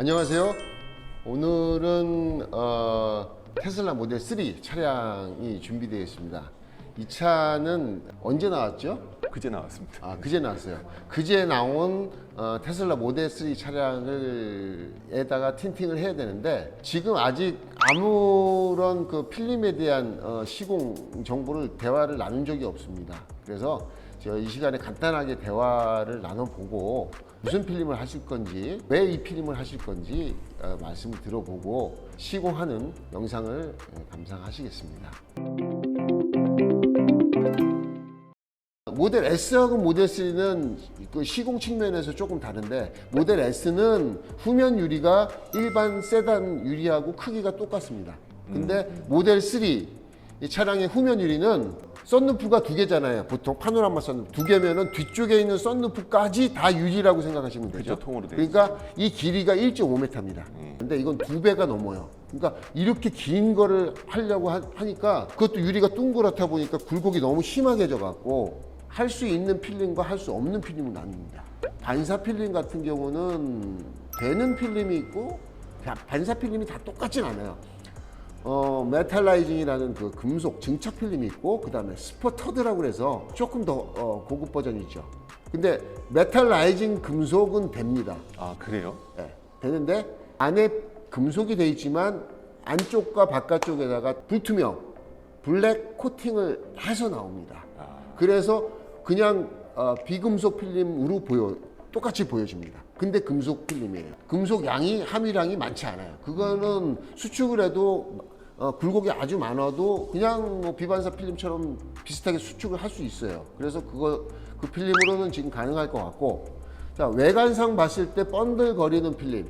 안녕하세요. 오늘은 테슬라 모델 3 차량이 준비되어 있습니다. 이 차는 언제 나왔죠? 그제 나왔습니다. 그제 나왔어요. 그제 나온 테슬라 모델 3 차량을 에다가 틴팅을 해야 되는데 지금 아직 아무런 그 필름에 대한 시공 정보를 대화를 나눈 적이 없습니다. 그래서 제가 이 시간에 간단하게 대화를 나눠보고 무슨 필름을 하실 건지, 왜 이 필름을 하실 건지 말씀을 들어보고 시공하는 영상을 감상하시겠습니다. 모델 S하고 모델 3는 그 시공 측면에서 조금 다른데, 모델 S는 후면 유리가 일반 세단 유리하고 크기가 똑같습니다. 근데 모델 3, 이 차량의 후면 유리는 썬루프가 두 개잖아요. 보통 파노라마 썬루프 두 개면은 뒤쪽에 있는 썬루프까지 다 유리라고 생각하시면 되죠. 그렇죠, 통으로 돼 그러니까 이 길이가 1.5m입니다. 근데 이건 2배가 넘어요. 그러니까 이렇게 긴 거를 하려고 하니까, 그것도 유리가 둥그렇다 보니까 굴곡이 너무 심하게 져갖고 할 수 있는 필름과 할 수 없는 필름은 나뉩니다. 반사 필름 같은 경우는 되는 필름이 있고 반사 필름이 다 똑같진 않아요. 메탈라이징이라는 그 금속 증착 필름이 있고, 그 다음에 스퍼터드라고 해서 조금 더 고급 버전이 있죠. 근데 메탈라이징 금속은 됩니다. 아, 그래요? 네, 되는데 안에 금속이 돼 있지만 안쪽과 바깥쪽에다가 불투명 블랙 코팅을 해서 나옵니다. 그래서 그냥 비금속 필름으로 똑같이 보여집니다. 근데 금속 필름이에요. 금속 양이, 함유량이 많지 않아요. 그거는 수축을 해도 굴곡이 아주 많아도 그냥 뭐 비반사 필름처럼 비슷하게 수축을 할 수 있어요. 그래서 그 필름으로는 지금 가능할 것 같고, 자, 외관상 봤을 때 번들거리는 필름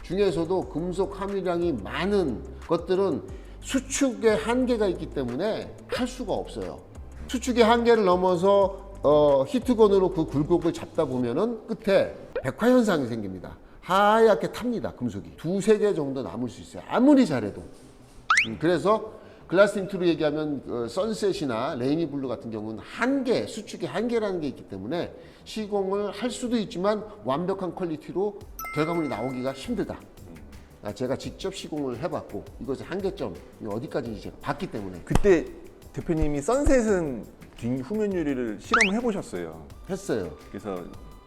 중에서도 금속 함유량이 많은 것들은 수축의 한계가 있기 때문에 할 수가 없어요. 수축의 한계를 넘어서 히트건으로 그 굴곡을 잡다 보면은 끝에 백화 현상이 생깁니다. 하얗게 탑니다, 금속이. 두세 개 정도 남을 수 있어요, 아무리 잘해도. 그래서 글라스 틴트로 얘기하면 선셋이나 레이니 블루 같은 경우는 한계, 수축의 한계라는 게 있기 때문에 시공을 할 수도 있지만 완벽한 퀄리티로 결과물이 나오기가 힘들다. 제가 직접 시공을 해봤고 이것의 한계점이 어디까지인지 제가 봤기 때문에. 그때 대표님이 선셋은 후면 유리를 실험을 해보셨어요. 했어요. 그래서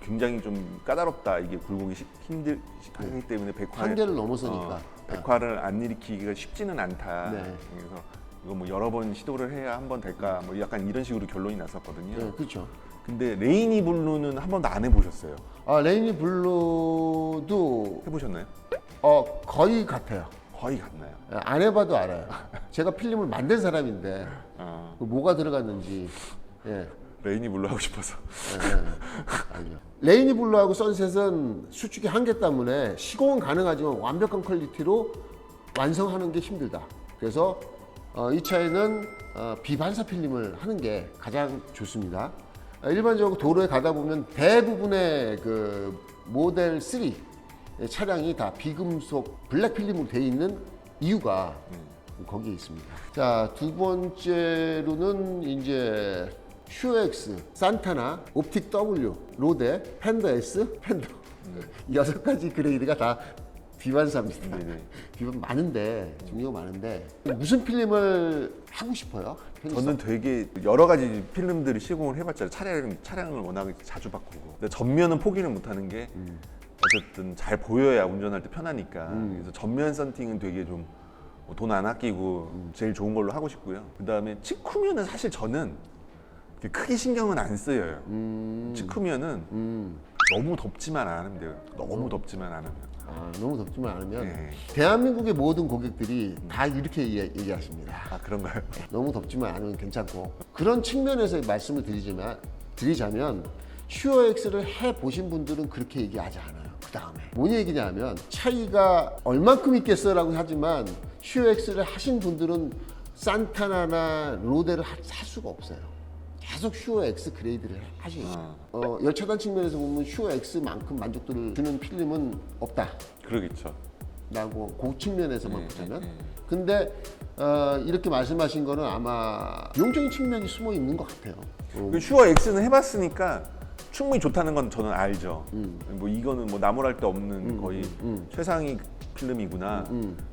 굉장히 좀 까다롭다, 이게 굴곡이 힘들기 때문에 한계를 넘어서니까 백화를 안 일으키기가 쉽지는 않다. 네. 그래서 이거 뭐 여러 번 시도를 해야 한 번 될까, 뭐 약간 이런 식으로 결론이 났었거든요. 네, 그렇죠. 근데 레이니 블루는 한 번도 안 해보셨어요? 레이니 블루도 해보셨나요? 거의 같아요. 거의 같나요? 안 해봐도 알아요. 제가 필름을 만든 사람인데 뭐가 들어갔는지. 예. 레이니 블루 하고 싶어서. 아니요. 레이니 블루하고 선셋은 수축의 한계 때문에 시공은 가능하지만 완벽한 퀄리티로 완성하는 게 힘들다. 그래서 이 차에는 비반사 필름을 하는 게 가장 좋습니다. 일반적으로 도로에 가다 보면 대부분의 그 모델 3 차량이 다 비금속 블랙 필름으로 되어 있는 이유가 거기에 있습니다. 자, 두 번째로는 이제 슈엑스, 산타나, 옵틱 W, 로데, 팬더 S, 팬더 이 6가지 그레이드가 다 비반사입니다. 비반 많은데, 종류가 많은데 무슨 필름을 하고 싶어요? 저는 되게 여러 가지 필름들을 시공을 해봤잖아요. 차량을 워낙 자주 바꾸고. 근데 전면은 포기를 못하는 게 어쨌든 잘 보여야 운전할 때 편하니까. 그래서 전면 썬팅은 되게 좀 돈 안 아끼고 제일 좋은 걸로 하고 싶고요. 그 다음에 직후면은 사실 저는 크게 신경은 안 쓰여요. 직후면은 너무 덥지만 않으면 돼요. 너무 덥지만 않으면. 너무 덥지만 않으면. 네. 대한민국의 모든 고객들이 다 이렇게 얘기하십니다. 그런가요? 너무 덥지만 않으면 괜찮고. 그런 측면에서 말씀을 드리자면 슈어엑스를 해보신 분들은 그렇게 얘기하지 않아요. 그 다음에 뭔 얘기냐면, 차이가 얼만큼 있겠어라고 하지만 슈어엑스를 하신 분들은 산타나나 로데를 할 수가 없어요. 계속 슈어엑스 그레이드를 하시죠. 열차단 측면에서 보면 슈어엑스만큼 만족도를 주는 필름은 없다 그러겠죠. 라고 그 측면에서만 보자면. 근데 이렇게 말씀하신 거는 아마 비용적인 측면이 숨어 있는 것 같아요. 슈어 X는 해봤으니까 충분히 좋다는 건 저는 알죠. 뭐 이거는 뭐 나무랄 데 없는 거의 최상위 필름이구나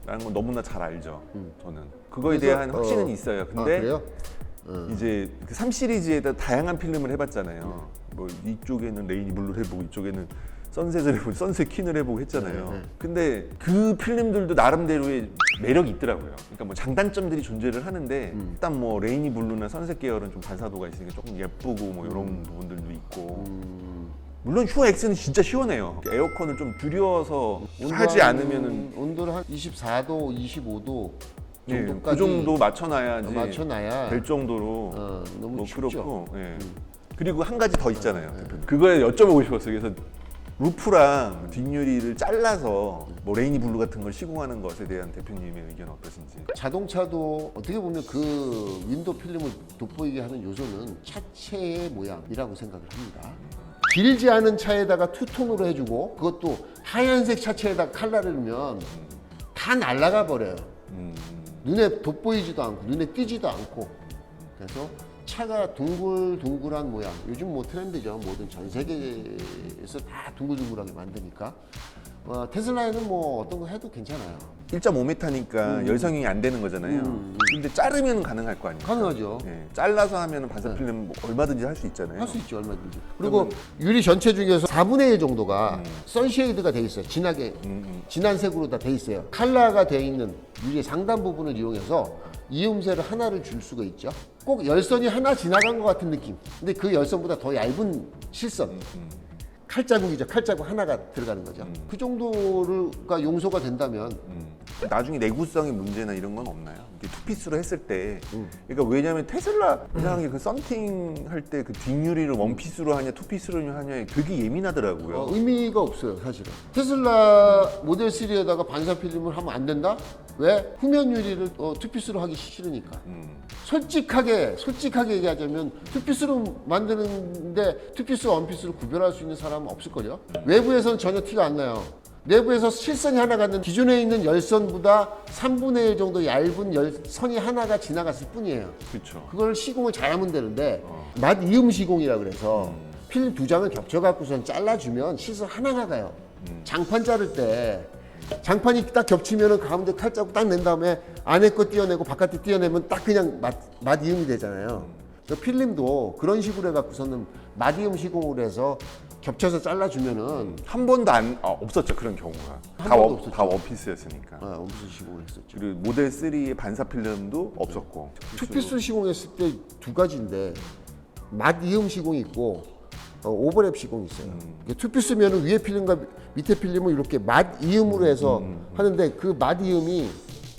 라는 건 너무나 잘 알죠. 저는 그거에 그래서, 대한 확신은 있어요. 근데 그래요? 이제 그 3시리즈에다 다양한 필름을 해봤잖아요. 뭐 이쪽에는 레이니 블루를 해보고 이쪽에는 선셋을 해보고 선셋 퀸을 해보고 했잖아요. 근데 그 필름들도 나름대로의 매력이 있더라고요. 그러니까 뭐 장단점들이 존재를 하는데 일단 뭐 레이니 블루나 선셋 계열은 좀 반사도가 있으니까 조금 예쁘고 뭐 이런 부분들도 있고 물론 휴어 X는 진짜 시원해요. 에어컨을 좀 줄여서 하지 않으면은 온도를 한 24도, 25도 예, 정도까지 그 정도 맞춰놔야지 맞춰놔야 될 정도로 너무 뭐 춥죠. 그렇고 예. 그리고 한 가지 더 있잖아요. 대표님. 그거에 여쭤보고 싶었어요. 그래서 루프랑 뒷유리를 잘라서 뭐 레이니 블루 같은 걸 시공하는 것에 대한 대표님의 의견 어떠신지? 자동차도 어떻게 보면 그 윈도우 필름을 돋보이게 하는 요소는 차체의 모양이라고 생각을 합니다. 길지 않은 차에다가 투톤으로 해주고 그것도 하얀색 차체에다가 칼라를 넣으면 다 날아가 버려요. 눈에 돋보이지도 않고 눈에 띄지도 않고 그래서 차가 둥글둥글한 모양 요즘 뭐 트렌드죠. 모든 전 세계에서 다 둥글둥글하게 만드니까 테슬라에는 뭐 어떤 거 해도 괜찮아요. 1.5m니까 열성이 안 되는 거잖아요. 근데 자르면 가능할 거 아니에요? 가능하죠. 예, 잘라서 하면 반사 필름 뭐 얼마든지 할 수 있잖아요. 할 수 있죠. 얼마든지. 그리고 유리 전체 중에서 4분의 1 정도가 선쉐이드가 돼 있어요. 진하게 진한 색으로 다 돼 있어요. 칼라가 돼 있는 유리의 상단 부분을 이용해서 이음새를 하나를 줄 수가 있죠. 꼭 열선이 하나 지나간 것 같은 느낌. 근데 그 열선보다 더 얇은 실선. 칼자국이죠. 칼자국 하나가 들어가는 거죠. 그 정도가 용서가 된다면 나중에 내구성의 문제나 이런 건 없나요? 이게 투피스로 했을 때, 그러니까 왜냐하면 테슬라 이상하게 그 썬팅 할 때 그 뒷유리를 원피스로 하냐 투피스로 하냐에 되게 예민하더라고요. 의미가 없어요, 사실은. 테슬라 모델 3에다가 반사 필름을 하면 안 된다? 왜? 후면 유리를 투피스로 하기 싫으니까. 솔직하게 얘기하자면 투피스로 만드는데 투피스와 원피스를 구별할 수 있는 사람은 없을걸요? 외부에서는 전혀 티가 안 나요. 내부에서 실선이 하나 갔는데 기존에 있는 열선보다 3분의 1 정도 얇은 열선이 하나가 지나갔을 뿐이에요. 그렇죠. 그걸 시공을 잘하면 되는데 맛 이음 시공이라 그래서 필름 2장을 겹쳐갖고선 잘라주면 실선 하나가 가요. 장판 자를 때 장판이 딱 겹치면은 가운데 칼자국 딱 낸 다음에 안에 거 띄어내고 바깥에 띄어내면 딱 그냥 맛 이음이 되잖아요. 그러니까 필름도 그런 식으로 해갖고서는 맛 이음 시공을 해서 겹쳐서 잘라주면은 한 번도 없었죠 그런 경우가. 한 번도 없었죠. 다 원피스였으니까. 원피스 시공을 했었죠. 그리고 모델 3의 반사 필름도 없었고. 투피스 시공했을 때 두 가지인데 맛 이음 시공이 있고 오버랩 시공이 있어요. 투피스면은 위에 필름과 밑에 필름을 이렇게 맛 이음으로 해서 하는데 그 맛 이음이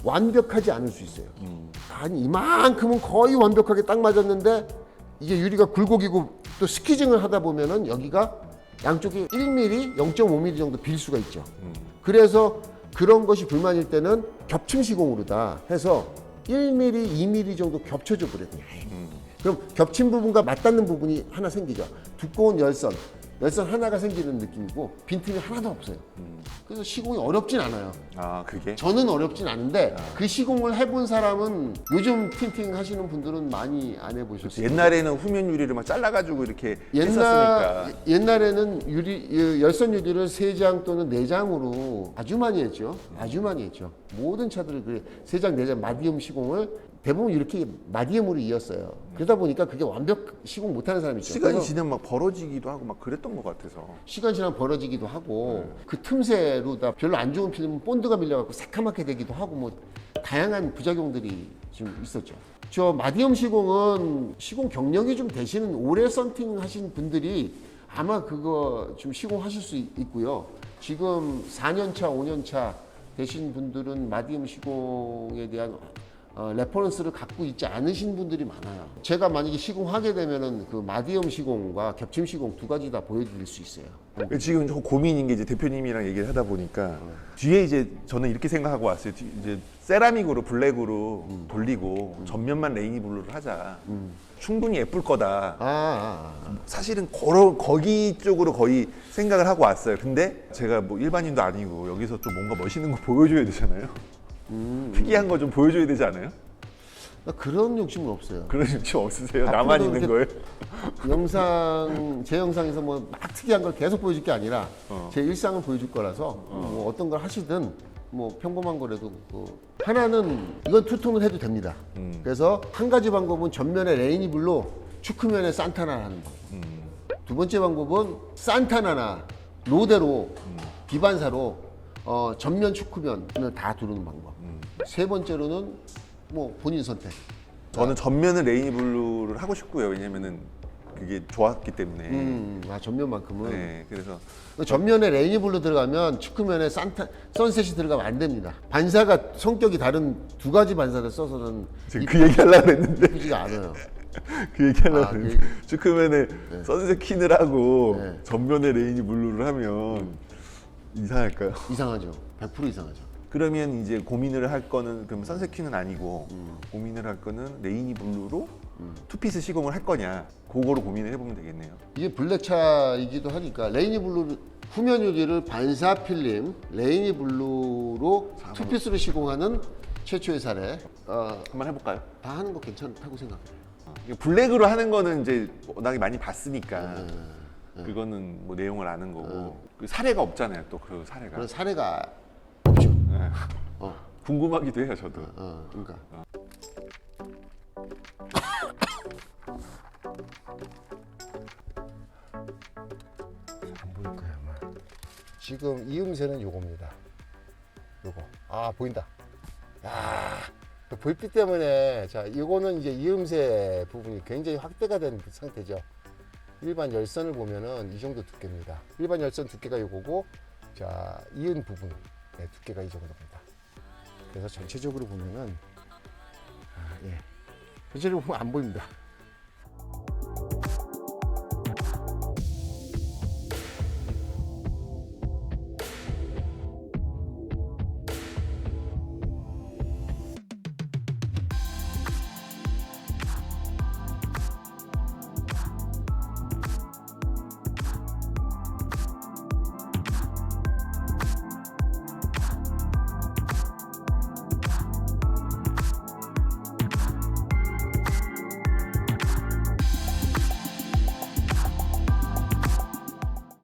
완벽하지 않을 수 있어요. 한 이만큼은 거의 완벽하게 딱 맞았는데 이게 유리가 굴곡이고 또 스키징을 하다 보면은 여기가 양쪽이 1mm, 0.5mm 정도 빌 수가 있죠. 그래서 그런 것이 불만일 때는 겹침 시공으로다 해서 1mm, 2mm 정도 겹쳐져 버려요. 그럼 겹친 부분과 맞닿는 부분이 하나 생기죠. 두꺼운 열선 하나가 생기는 느낌이고 빈틈이 하나도 없어요. 그래서 시공이 어렵진 않아요. 아 그게? 저는 어렵진 않은데 그 시공을 해본 사람은 요즘 틴팅 하시는 분들은 많이 안 해보셨어요. 옛날에는 후면 유리를 막 잘라가지고 이렇게 했었으니까. 옛날에는 열선 유리를 3장 또는 4장으로 아주 많이 했죠. 아주 많이 했죠. 모든 차들을 그래 3장, 4장 마디움 시공을 대부분 이렇게 마디움으로 이었어요. 그러다 보니까 그게 완벽 시공 못하는 사람이 있죠. 시간이 그래서 지나면 막 벌어지기도 하고 막 그랬던 것 같아서. 시간 지나면 벌어지기도 하고 그 틈새로 다 별로 안 좋은 필름은 본드가 밀려갖고 새카맣게 되기도 하고 뭐 다양한 부작용들이 좀 있었죠. 저 마디움 시공은 시공 경력이 좀 되시는 오래 썬팅 하신 분들이 아마 그거 좀 시공하실 수 있고요. 지금 4년차, 5년차 되신 분들은 마디움 시공에 대한 레퍼런스를 갖고 있지 않으신 분들이 많아요. 제가 만약에 시공하게 되면은 그 마디움 시공과 겹침 시공 두 가지 다 보여드릴 수 있어요. 지금 좀 고민인 게 이제 대표님이랑 얘기를 하다 보니까 뒤에 이제 저는 이렇게 생각하고 왔어요. 이제 세라믹으로 블랙으로 돌리고 전면만 레이니 블루를 하자. 충분히 예쁠 거다. 사실은 거기 쪽으로 거의 생각을 하고 왔어요. 근데 제가 뭐 일반인도 아니고 여기서 좀 뭔가 멋있는 거 보여줘야 되잖아요. 특이한 거 좀 보여줘야 되지 않아요? 그런 욕심은 없어요. 그런 욕심 없으세요? 앞으로도 나만 있는 거예요? 제 영상에서 뭐 막 특이한 걸 계속 보여줄 게 아니라 제 일상을 보여줄 거라서 뭐 어떤 걸 하시든 뭐 평범한 거라도 하나는 이건 투톤을 해도 됩니다. 그래서 한 가지 방법은 전면에 레이니블로 추크면에 산타나를 하는 방법. 두 번째 방법은 산타나나 로데로 비반사로 전면 추크면을 다 두르는 방법. 세 번째로는 뭐 본인 선택. 저는 전면은 레이니블루를 하고 싶고요. 왜냐면은 그게 좋았기 때문에. 전면만큼은. 네, 그래서 전면에 레이니블루 들어가면 추크면에 선셋이 들어가면 안 됩니다. 반사가 성격이 다른 두 가지 반사를 써서는 지금 그 얘기 하려고 했는데 이쁘지가 않아요. 그 얘기 하려고 그 했는데 추크면에 선셋 킨을 하고 네. 전면에 레이니블루를 하면 이상할까요? 이상하죠. 100% 이상하죠. 그러면 이제 고민을 할 거는 그럼 선셋 킨은 아니고 고민을 할 거는 레이니블루로 투피스 시공을 할 거냐 그거로 고민을 해보면 되겠네요. 이게 블랙차이기도 하니까 레이니블루 후면 유리를 반사 필름 레이니블루로 투피스로 시공하는 최초의 사례. 한번 해볼까요? 다 하는 거 괜찮다고 생각해요. 이거 블랙으로 하는 거는 이제 워낙에 많이 봤으니까 그거는 뭐 내용을 아는 거고 그 사례가 없잖아요. 또 그 사례가 그런 사례가 없죠. 궁금하기도 해요. 저도. 그러니까. 안 보일 거야 아마. 지금 이음새는 요겁니다. 요거. 보인다. 그 불빛 때문에 자 이거는 이제 이음새 부분이 굉장히 확대가 된 상태죠. 일반 열선을 보면은 이 정도 두께입니다. 일반 열선 두께가 요거고, 자 이은 부분 두께가 이 정도입니다. 그래서 전체적으로 보면은 전체적으로 보면 안 보입니다.